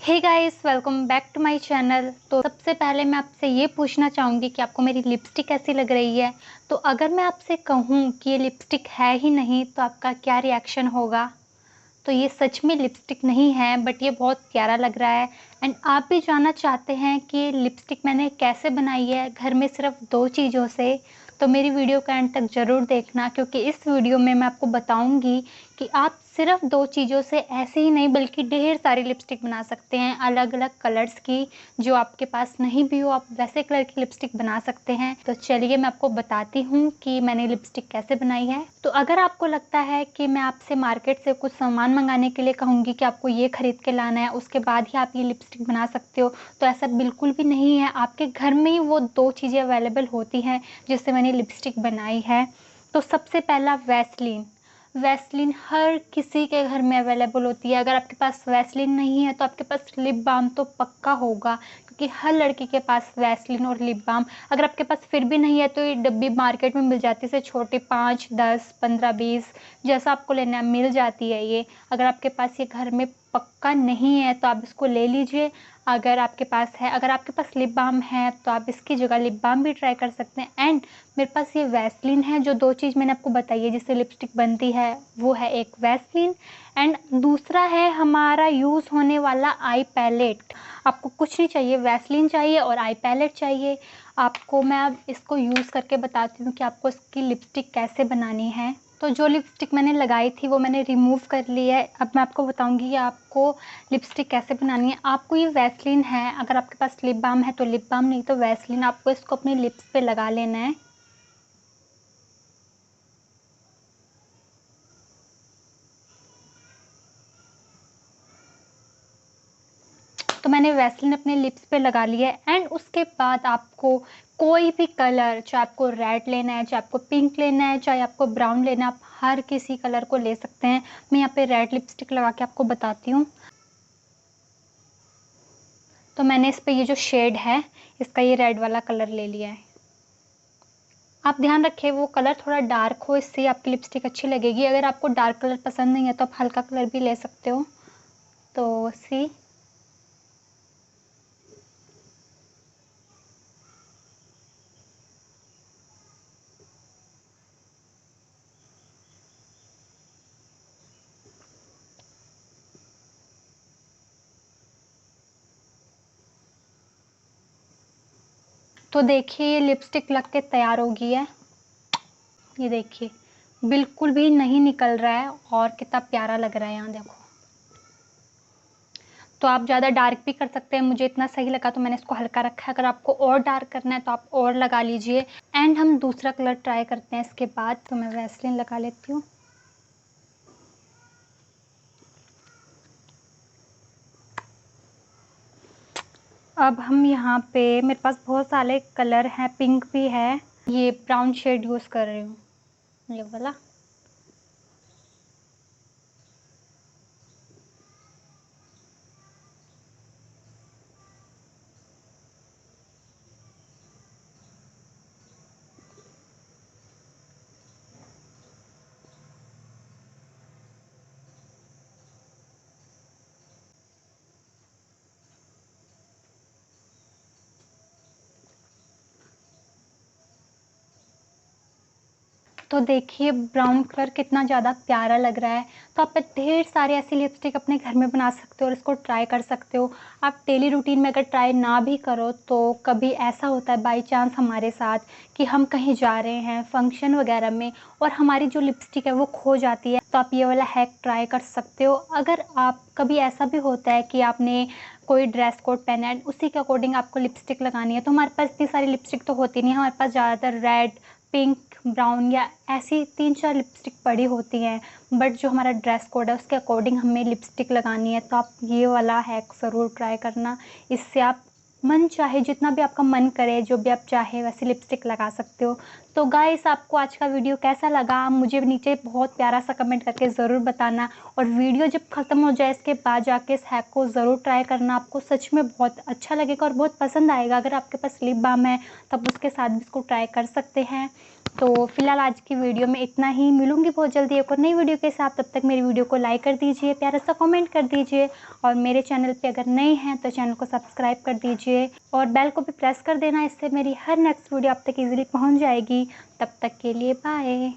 Hey guys, welcome back to my channel. तो सबसे पहले मैं आपसे ये पूछना चाहूँगी कि आपको मेरी लिपस्टिक कैसी लग रही है। तो अगर मैं आपसे कहूँ कि ये लिपस्टिक है ही नहीं तो आपका क्या रिएक्शन होगा? तो ये सच में लिपस्टिक नहीं है, बट ये बहुत प्यारा लग रहा है। एंड आप भी जानना चाहते हैं कि ये लिपस्टिक मैंने कैसे बनाई है घर में सिर्फ 2 चीज़ों से। तो मेरी वीडियो का एंड तक ज़रूर देखना, क्योंकि इस वीडियो में मैं आपको बताऊंगी कि आप सिर्फ 2 चीज़ों से ऐसे ही नहीं बल्कि ढेर सारी लिपस्टिक बना सकते हैं अलग अलग कलर्स की। जो आपके पास नहीं भी हो आप वैसे कलर की लिपस्टिक बना सकते हैं। तो चलिए मैं आपको बताती हूँ कि मैंने लिपस्टिक कैसे बनाई है। तो अगर आपको लगता है कि मैं आपसे मार्केट से कुछ सामान मंगाने के लिए कहूँगी कि आपको ये खरीद के लाना है उसके बाद ही आप ये लिपस्टिक बना सकते हो, तो ऐसा बिल्कुल भी नहीं है। आपके घर में ही वो 2 चीज़ें अवेलेबल होती हैं जिससे मैंने लिपस्टिक बनाई है। तो सबसे पहला वैसलीन। वैसलीन हर किसी के घर में अवेलेबल होती है। अगर आपके पास वैसलीन नहीं है तो आपके पास लिप बाम तो पक्का होगा, क्योंकि हर लड़की के पास वैसलीन और लिप बाम। अगर आपके पास फिर भी नहीं है तो ये डब्बी मार्केट में मिल जाती है, से छोटे 5, 10, 15, 20 जैसा आपको लेना है मिल जाती है ये। अगर आपके पास ये घर में पक्का नहीं है तो आप इसको ले लीजिए। अगर आपके पास है, अगर आपके पास लिप बाम है तो आप इसकी जगह लिप बाम भी ट्राई कर सकते हैं। एंड मेरे पास ये वैसलीन है। जो 2 चीज़ मैंने आपको बताई है जिससे लिपस्टिक बनती है वो है एक वैसलीन एंड दूसरा है हमारा यूज़ होने वाला आई पैलेट। आपको कुछ नहीं चाहिए, वैसलीन चाहिए और आई पैलेट चाहिए। आपको मैं अब इसको यूज़ करके बताती हूँ कि आपको इसकी लिपस्टिक कैसे बनानी है। तो जो लिपस्टिक मैंने लगाई थी वो मैंने रिमूव कर ली है। अब मैं आपको बताऊंगी कि आपको लिपस्टिक कैसे बनानी है। आपको ये वैसलीन है, अगर आपके पास लिप बाम है तो लिप बाम, नहीं तो वैसलीन आपको इसको अपने लिप्स पे लगा लेना है। तो मैंने वैसलीन अपने लिप्स पे लगा लिया है। एंड उसके बाद आपको कोई भी कलर, चाहे आपको रेड लेना है, चाहे आपको पिंक लेना है, चाहे आपको ब्राउन लेना है, आप हर किसी कलर को ले सकते हैं। मैं यहाँ पे रेड लिपस्टिक लगा के आपको बताती हूँ। तो मैंने इस पे ये जो शेड है इसका ये रेड वाला कलर ले लिया है। आप ध्यान रखें वो कलर थोड़ा डार्क हो, इससे आपकी लिपस्टिक अच्छी लगेगी। अगर आपको डार्क कलर पसंद नहीं है तो आप हल्का कलर भी ले सकते हो। तो सी तो देखिए ये लिपस्टिक लग के तैयार हो गई है। ये देखिए बिल्कुल भी नहीं निकल रहा है और कितना प्यारा लग रहा है। यहाँ देखो, तो आप ज़्यादा डार्क भी कर सकते हैं। मुझे इतना सही लगा तो मैंने इसको हल्का रखा है। अगर आपको और डार्क करना है तो आप और लगा लीजिए। एंड हम दूसरा कलर ट्राई करते हैं इसके बाद। तो मैं वैसलीन लगा लेती हूँ। अब हम यहाँ पे, मेरे पास बहुत सारे कलर हैं, पिंक भी है, ये ब्राउन शेड यूज़ कर रही हूँ, ये वाला। तो देखिए ब्राउन कलर कितना ज़्यादा प्यारा लग रहा है। तो आप ढेर सारे ऐसी लिपस्टिक अपने घर में बना सकते हो और इसको ट्राई कर सकते हो। आप डेली रूटीन में अगर ट्राई ना भी करो तो कभी ऐसा होता है बाई चांस हमारे साथ कि हम कहीं जा रहे हैं फंक्शन वगैरह में और हमारी जो लिपस्टिक है वो खो जाती है, तो आप ये वाला हैक ट्राई कर सकते हो। अगर आप कभी ऐसा भी होता है कि आपने कोई ड्रेस कोड पहना है उसी के अकॉर्डिंग आपको लिपस्टिक लगानी है, तो हमारे पास इतनी सारी लिपस्टिक तो होती नहीं है। हमारे पास ज़्यादातर रेड, पिंक, ब्राउन या ऐसी 3-4 लिपस्टिक पड़ी होती हैं। बट जो हमारा ड्रेस कोड है उसके अकॉर्डिंग हमें लिपस्टिक लगानी है। तो आप ये वाला हैक ज़रूर ट्राई करना। इससे आप मन चाहे जितना भी आपका मन करे, जो भी आप चाहे वैसे लिपस्टिक लगा सकते हो। तो गाइस आपको आज का वीडियो कैसा लगा मुझे नीचे बहुत प्यारा सा कमेंट करके ज़रूर बताना। और वीडियो जब ख़त्म हो जाए इसके बाद जाके इस हैक को ज़रूर ट्राई करना। आपको सच में बहुत अच्छा लगेगा और बहुत पसंद आएगा। अगर आपके पास लिप बाम है तब उसके साथ भी इसको ट्राई कर सकते हैं। तो फिलहाल आज की वीडियो में इतना ही। मिलूंगी बहुत जल्दी एक और नई वीडियो के साथ। तब तक मेरी वीडियो को लाइक कर दीजिए, प्यारा सा कमेंट कर दीजिए, और मेरे चैनल पे अगर नए हैं तो चैनल को सब्सक्राइब कर दीजिए और बेल को भी प्रेस कर देना। इससे मेरी हर नेक्स्ट वीडियो आप तक ईजिली पहुँच जाएगी। तब तक के लिए बाय।